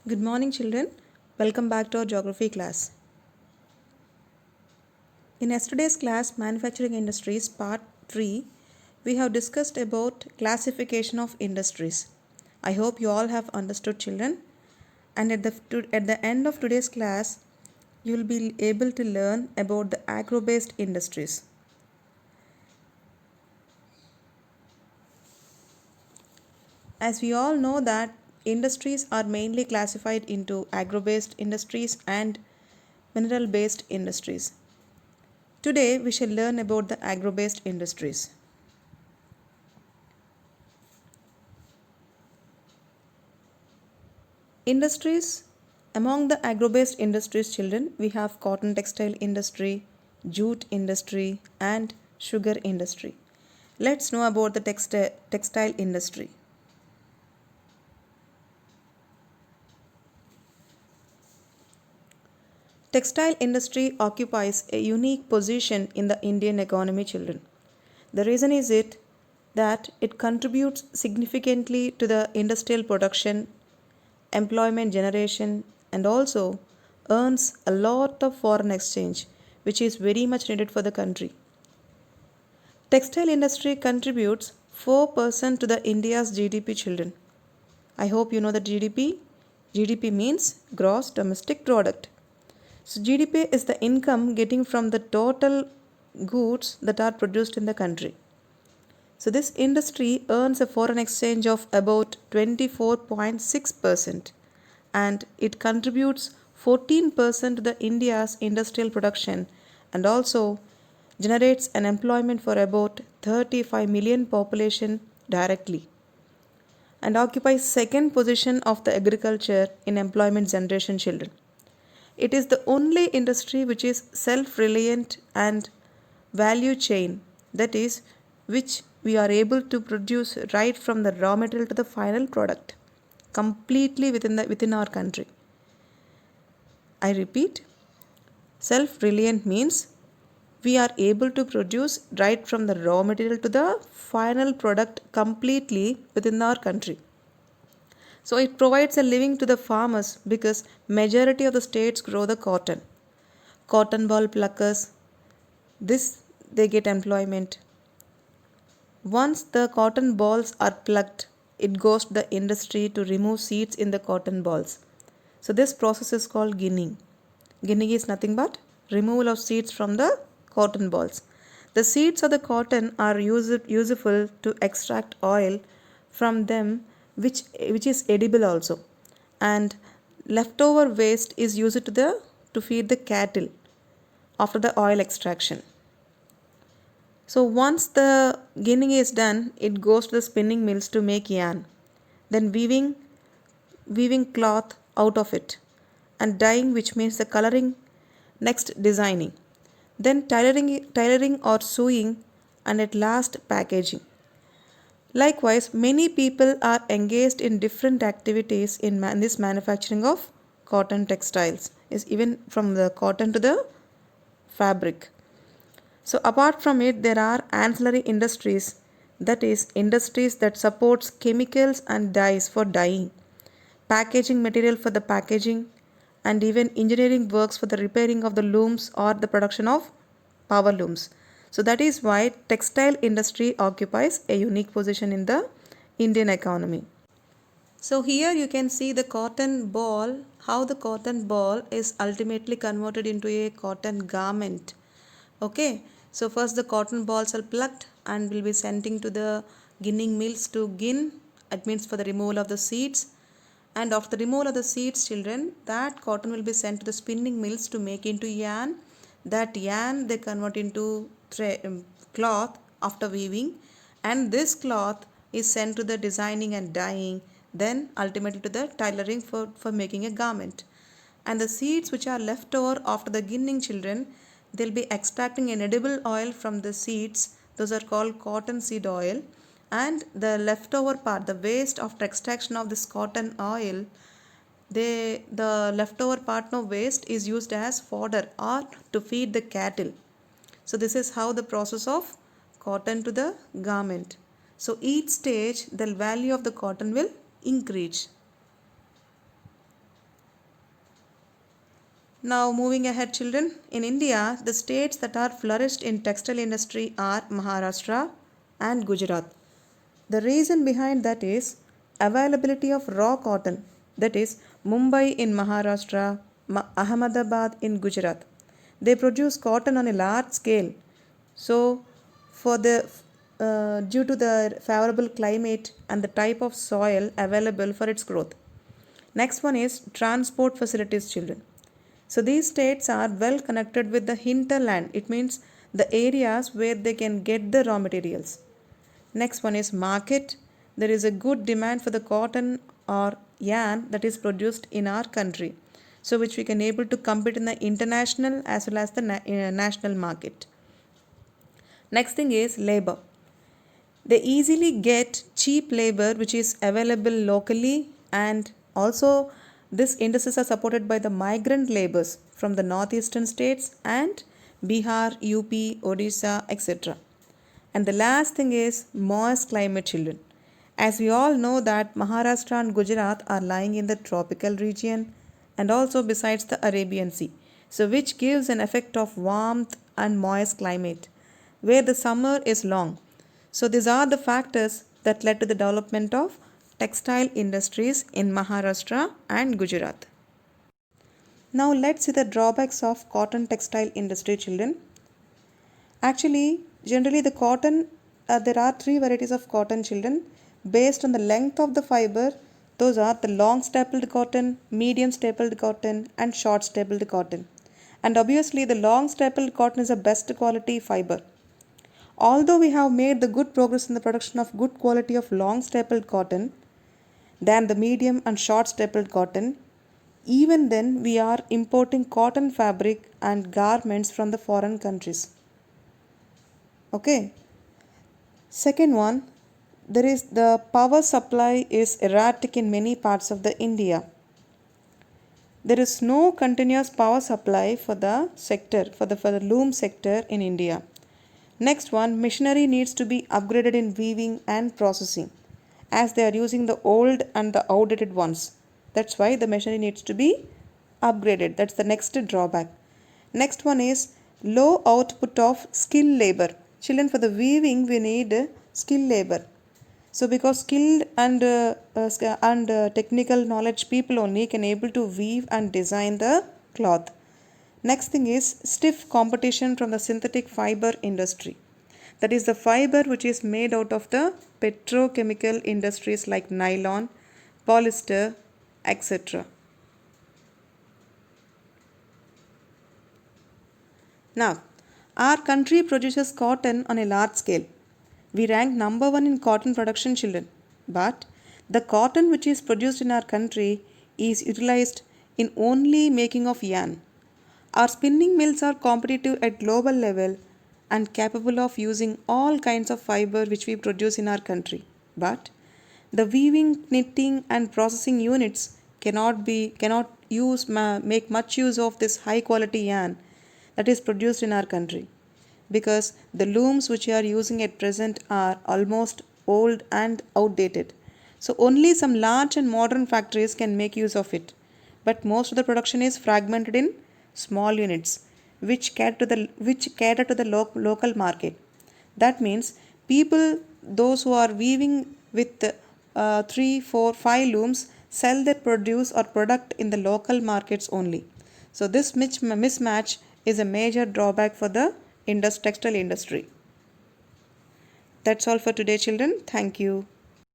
Good morning, children. Welcome back to our geography class. In yesterday's class, Manufacturing Industries Part 3, we have discussed about classification of industries. I hope you all have understood, children. And at the end of today's class, you will be able to learn about the agro-based industries. As we all know that industries are mainly classified into agro-based industries and mineral-based industries. Today we shall learn about the agro-based industries. Industries. Among the agro-based industries, children, we have cotton textile industry, jute industry and sugar industry. Let's know about the textile industry. Textile industry occupies a unique position in the Indian economy, children. The reason is that it contributes significantly to the industrial production, employment generation, and also earns a lot of foreign exchange, which is very much needed for the country. Textile industry contributes 4% to the India's GDP, children. I hope you know the GDP. GDP means gross domestic product. So GDP is the income getting from the total goods that are produced in the country. So this industry earns a foreign exchange of about 24.6% and it contributes 14% to the India's industrial production and also generates an employment for about 35 million population directly and occupies second position of the agriculture in employment generation, children. It is the only industry which is self-reliant and value chain, that is, which we are able to produce right from the raw material to the final product completely within our country. I repeat, self-reliant means we are able to produce right from the raw material to the final product completely within our country. So it provides a living to the farmers because majority of the states grow the cotton. Cotton ball pluckers, this they get employment. Once the cotton balls are plucked, it goes to the industry to remove seeds in the cotton balls. So this process is called ginning. Ginning is nothing but removal of seeds from the cotton balls. The seeds of the cotton are useful to extract oil from them which is edible also. And leftover waste is used to feed the cattle after the oil extraction. So once the ginning is done, it goes to the spinning mills to make yarn. Then weaving cloth out of it and dyeing, which means the coloring, next designing, then tailoring or sewing, and at last packaging. Likewise, many people are engaged in different activities in this manufacturing of cotton textiles, is even from the cotton to the fabric. So apart from it, there are ancillary industries, that is industries that supports chemicals and dyes for dyeing, packaging material for the packaging, and even engineering works for the repairing of the looms or the production of power looms. So that is why textile industry occupies a unique position in the Indian economy. So here you can see the cotton ball, how the cotton ball is ultimately converted into a cotton garment. Okay, so first the cotton balls are plucked and will be sending to the ginning mills to gin. It means for the removal of the seeds. And after the removal of the seeds, children, that cotton will be sent to the spinning mills to make into yarn. That yarn they convert into cloth after weaving, and this cloth is sent to the designing and dyeing, then ultimately to the tailoring for making a garment. And the seeds which are left over after the ginning, children, they'll be extracting an edible oil from the seeds. Those are called cotton seed oil. And the leftover part, the waste after extraction of this cotton oil, the leftover part of waste is used as fodder or to feed the cattle. So this is how the process of cotton to the garment. So each stage the value of the cotton will increase. Now moving ahead children, in India the states that are flourished in textile industry are Maharashtra and Gujarat. The reason behind that is availability of raw cotton, that is Mumbai in Maharashtra, Ahmedabad in Gujarat. They produce cotton on a large scale. So, for the due to the favorable climate and the type of soil available for its growth. Next one is transport facilities, children. So these states are well connected with the hinterland. It means the areas where they can get the raw materials. Next one is market. There is a good demand for the cotton or yarn that is produced in our country. So which we can able to compete in the international as well as the national market. Next thing is labor. They easily get cheap labor which is available locally, and also these industries are supported by the migrant laborers from the northeastern states and Bihar, UP, Odisha, etc. And the last thing is moist climate, children. As we all know that Maharashtra and Gujarat are lying in the tropical region and also besides the Arabian Sea, so which gives an effect of warmth and moist climate where the summer is long. So these are the factors that led to the development of textile industries in Maharashtra and Gujarat. Now let's see the drawbacks of cotton textile industry, children. Actually, generally the cotton, there are three varieties of cotton, children. Based on the length of the fiber, those are the long stapled cotton, medium stapled cotton and short stapled cotton. And obviously the long stapled cotton is the best quality fiber. Although we have made the good progress in the production of good quality of long stapled cotton than the medium and short stapled cotton, even then we are importing cotton fabric and garments from the foreign countries. Okay. Second one, there is the power supply is erratic in many parts of the India. There is no continuous power supply for the sector, for the loom sector in India. Next one, machinery needs to be upgraded in weaving and processing as they are using the old and the outdated ones. That's why the machinery needs to be upgraded. That's the next drawback. Next one is low output of skilled labor. Children, for the weaving we need skilled labor. So because skilled and technical knowledge people only can able to weave and design the cloth. Next thing is stiff competition from the synthetic fiber industry. That is the fiber which is made out of the petrochemical industries like nylon, polyester, etc. Now, our country produces cotton on a large scale. We rank number one in cotton production, children. But the cotton which is produced in our country is utilized in only making of yarn. Our spinning mills are competitive at global level and capable of using all kinds of fiber which we produce in our country. But the weaving, knitting and processing units cannot make much use of this high quality yarn that is produced in our country, because the looms which we are using at present are almost old and outdated. So only some large and modern factories can make use of it. But most of the production is fragmented in small units which cater to the local market. That means people, those who are weaving with 3, 4, 5 looms sell their produce or product in the local markets only. So this mismatch is a major drawback for the textile industry. That's all for today, children. Thank you.